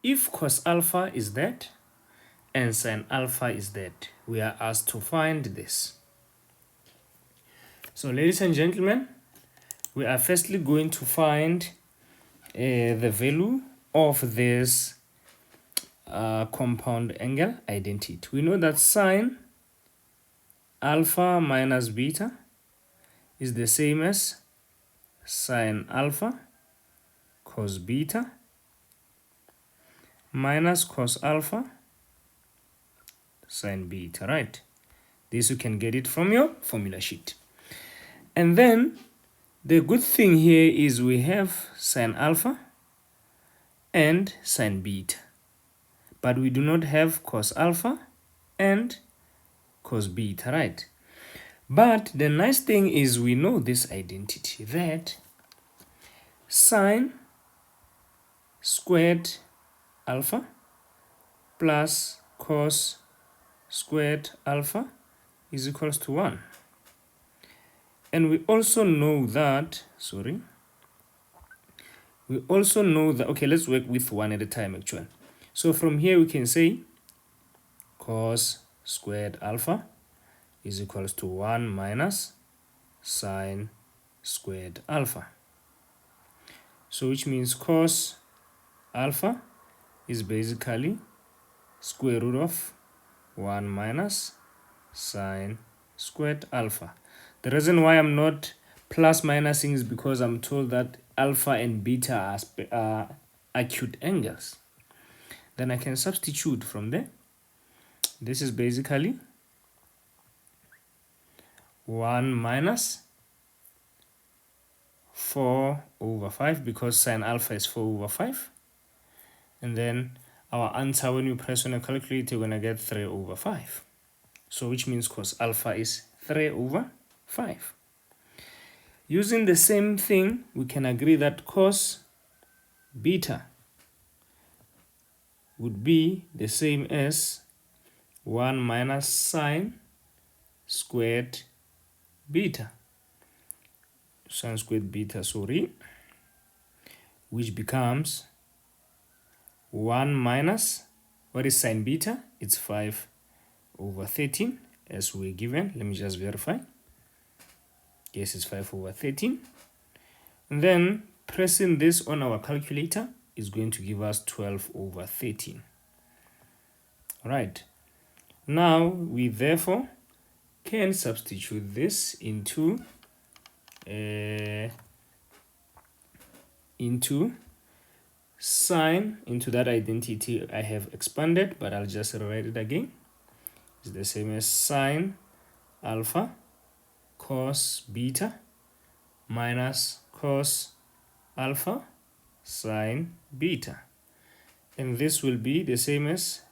if cos alpha is that and sine alpha is that, we are asked to find this. So ladies and gentlemen, we are firstly going to find the value of this compound angle identity. We know that sine alpha minus beta is the same as sine alpha cos beta minus cos alpha sine beta, right? This you can get it from your formula sheet. And then the good thing here is we have sine alpha and sine beta, but we do not have cos alpha and cos beta, right? But the nice thing is we know this identity, that sine squared alpha plus cos squared alpha is equals to 1. And we also know that, okay, let's work with one at a time actually. So from here we can say cos squared alpha is equals to 1 minus sine squared alpha. So which means cos alpha is basically square root of 1 minus sine squared alpha. The reason why I'm not plus minusing is because I'm told that alpha and beta are acute angles. Then I can substitute from there. This is basically 1 minus 4 over 5 because sine alpha is 4 over 5. And then our answer, when you press on a calculator, you're going to get 3 over 5. So which means cos alpha is 3 over 5. Using the same thing, we can agree that cos beta would be the same as 1 minus sine squared beta. Sine squared beta, which becomes 1 minus, what is sine beta? It's 5 over 13 as we're given. Let me just verify. Yes, it's 5 over 13. And then pressing this on our calculator is going to give us 12 over 13. All right. Now we therefore can substitute this into sine, into that identity I have expanded, but I'll just write it again. It's the same as sine alpha cos beta minus cos alpha sine beta. And this will be the same as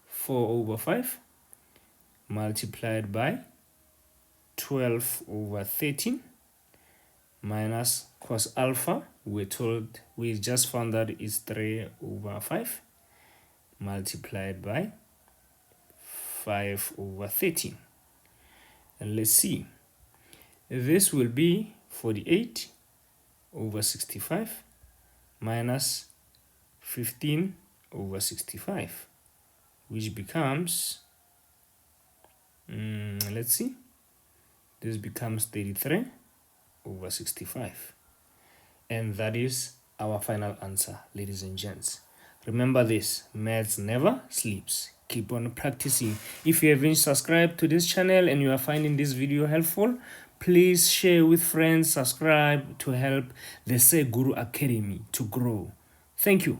4 over 5 multiplied by 12 over 13 minus cos alpha, we just found that is 3 over 5 multiplied by 5 over 13. And let's see, this will be 48 over 65 minus 15 over 65, which becomes, let's see, this becomes 33 over 65. And that is our final answer, ladies and gents. Remember this, maths never sleeps. Keep on practicing. If you haven't subscribed to this channel and you are finding this video helpful, please share with friends, subscribe to help the Say Guru Academy to grow. Thank you.